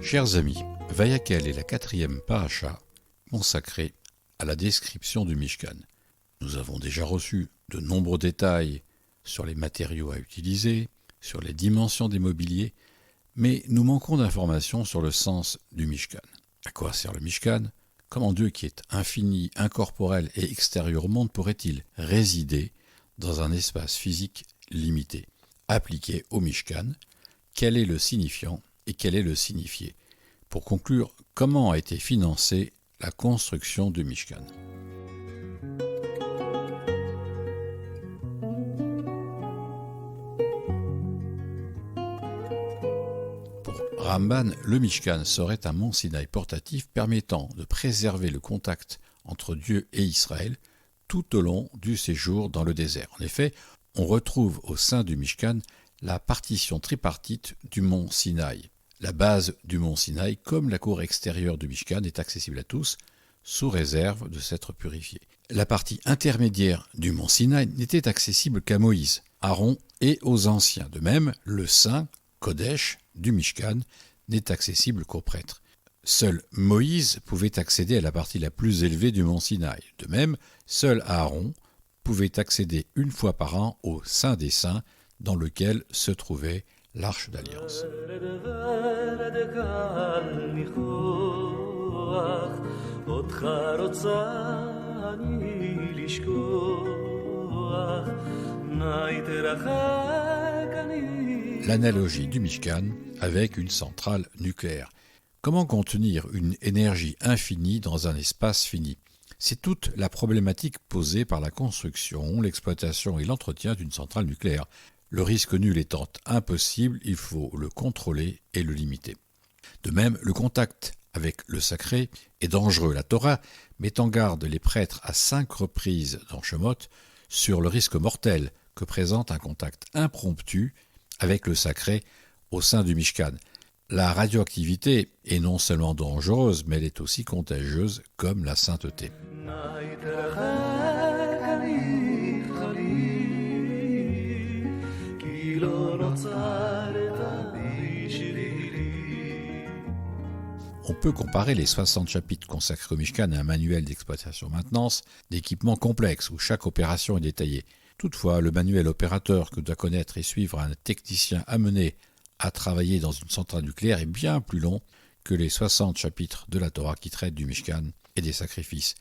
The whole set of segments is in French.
Chers amis, Vayakhel est la 4e paracha consacrée à la description du Mishkan. Nous avons déjà reçu de nombreux détails sur les matériaux à utiliser, sur les dimensions des mobiliers, mais nous manquons d'informations sur le sens du Mishkan. À quoi sert le Mishkan ? Comment Dieu, qui est infini, incorporel et extérieur au monde, pourrait-il résider dans un espace physique limité ? Appliqué au Mishkan, quel est le signifiant et quel est le signifié ? Pour conclure, comment a été financée la construction du Mishkan ? Pour Ramban, le Mishkan serait un mont Sinaï portatif permettant de préserver le contact entre Dieu et Israël tout au long du séjour dans le désert. En effet, on retrouve au sein du Mishkan la partition tripartite du mont Sinaï. La base du mont Sinaï, comme la cour extérieure du Mishkan, est accessible à tous, sous réserve de s'être purifiée. La partie intermédiaire du mont Sinaï n'était accessible qu'à Moïse, Aaron et aux anciens. De même, le saint, Kodesh, du Mishkan n'est accessible qu'aux prêtres. Seul Moïse pouvait accéder à la partie la plus élevée du mont Sinaï. De même, seul Aaron pouvait accéder une fois par an au Saint des Saints, dans lequel se trouvait l'Arche d'Alliance. L'analogie du Mishkan avec une centrale nucléaire. Comment contenir une énergie infinie dans un espace fini ? C'est toute la problématique posée par la construction, l'exploitation et l'entretien d'une centrale nucléaire. Le risque nul étant impossible, il faut le contrôler et le limiter. De même, le contact avec le sacré est dangereux. La Torah met en garde les prêtres à 5 reprises dans Shemot sur le risque mortel que présente un contact impromptu avec le sacré au sein du Mishkan. La radioactivité est non seulement dangereuse, mais elle est aussi contagieuse comme la sainteté. On peut comparer les 60 chapitres consacrés au Mishkan à un manuel d'exploitation-maintenance d'équipements complexes où chaque opération est détaillée. Toutefois, le manuel opérateur que doit connaître et suivre un technicien amené à travailler dans une centrale nucléaire est bien plus long que les 60 chapitres de la Torah qui traitent du Mishkan et des sacrifices.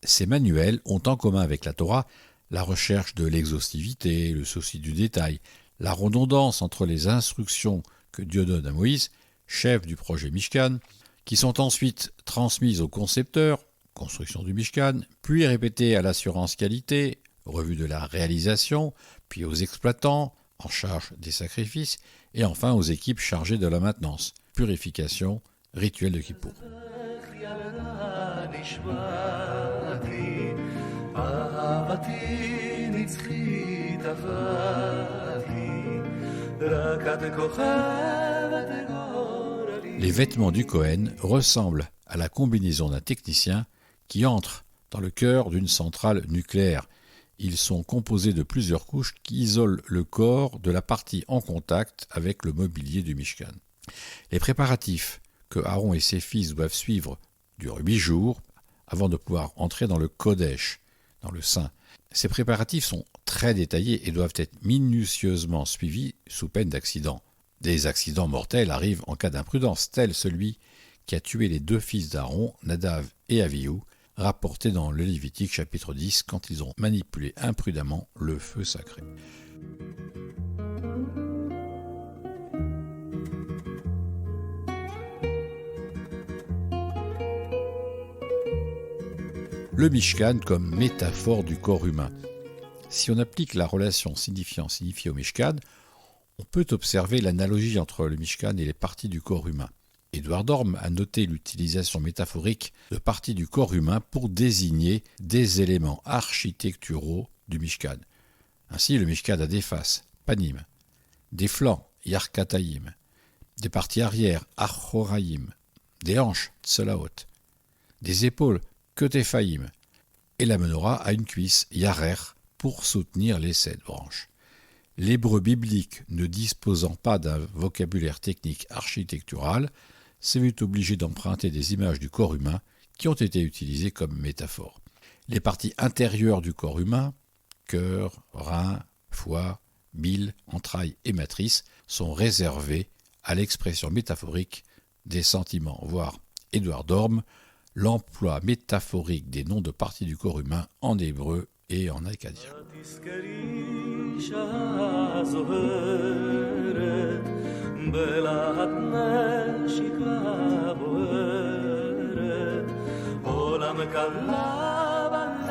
Ces manuels ont en commun avec la Torah la recherche de l'exhaustivité, le souci du détail, la redondance entre les instructions que Dieu donne à Moïse, chef du projet Mishkan, qui sont ensuite transmises au concepteur, construction du Mishkan, puis répétées à l'assurance qualité, revue de la réalisation, puis aux exploitants, en charge des sacrifices, et enfin aux équipes chargées de la maintenance, purification, rituel de Kippour. Les vêtements du Kohen ressemblent à la combinaison d'un technicien qui entre dans le cœur d'une centrale nucléaire. Ils sont composés de plusieurs couches qui isolent le corps de la partie en contact avec le mobilier du Mishkan. Les préparatifs que Aaron et ses fils doivent suivre durent 8 jours avant de pouvoir entrer dans le Kodesh, dans le Saint. Ces préparatifs sont très détaillés et doivent être minutieusement suivis sous peine d'accident. Des accidents mortels arrivent en cas d'imprudence, tel celui qui a tué les 2 fils d'Aaron, Nadav et Avihu, rapporté dans le Lévitique chapitre 10 quand ils ont manipulé imprudemment le feu sacré. Le Mishkan comme métaphore du corps humain. Si on applique la relation signifiant-signifié au Mishkan, on peut observer l'analogie entre le Mishkan et les parties du corps humain. Édouard Dorme a noté l'utilisation métaphorique de parties du corps humain pour désigner des éléments architecturaux du Mishkan. Ainsi, le Mishkan a des faces, panim, des flancs, yarkataïm, des parties arrière, achoraïm, des hanches, tselaot, des épaules, ketephaïm, et la menorah a une cuisse, yarer, pour soutenir les 7 branches. L'hébreu biblique ne disposant pas d'un vocabulaire technique architectural, s'est vu obligé d'emprunter des images du corps humain qui ont été utilisées comme métaphore. Les parties intérieures du corps humain, cœur, rein, foie, bile, entrailles et matrice, sont réservées à l'expression métaphorique des sentiments, voire Édouard Dorme, l'emploi métaphorique des noms de parties du corps humain en hébreu et en akkadien.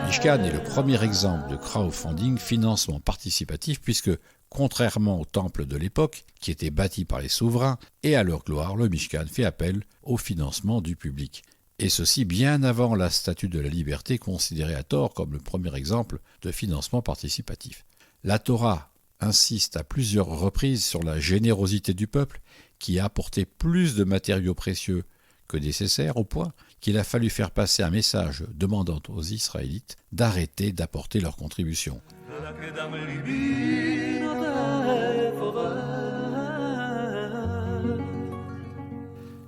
Mishkan est le premier exemple de crowdfunding, financement participatif, puisque, contrairement au temple de l'époque, qui était bâti par les souverains, et à leur gloire, le Mishkan fait appel au financement du public. Et ceci bien avant la Statue de la Liberté, considérée à tort comme le premier exemple de financement participatif. La Torah insiste à plusieurs reprises sur la générosité du peuple, qui a apporté plus de matériaux précieux que nécessaire, au point qu'il a fallu faire passer un message demandant aux Israélites d'arrêter d'apporter leur contribution.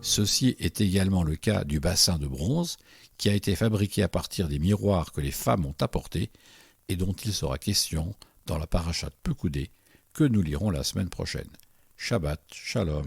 Ceci est également le cas du bassin de bronze, qui a été fabriqué à partir des miroirs que les femmes ont apportés et dont il sera question dans la parashat Pekoudé que nous lirons la semaine prochaine. Shabbat Shalom.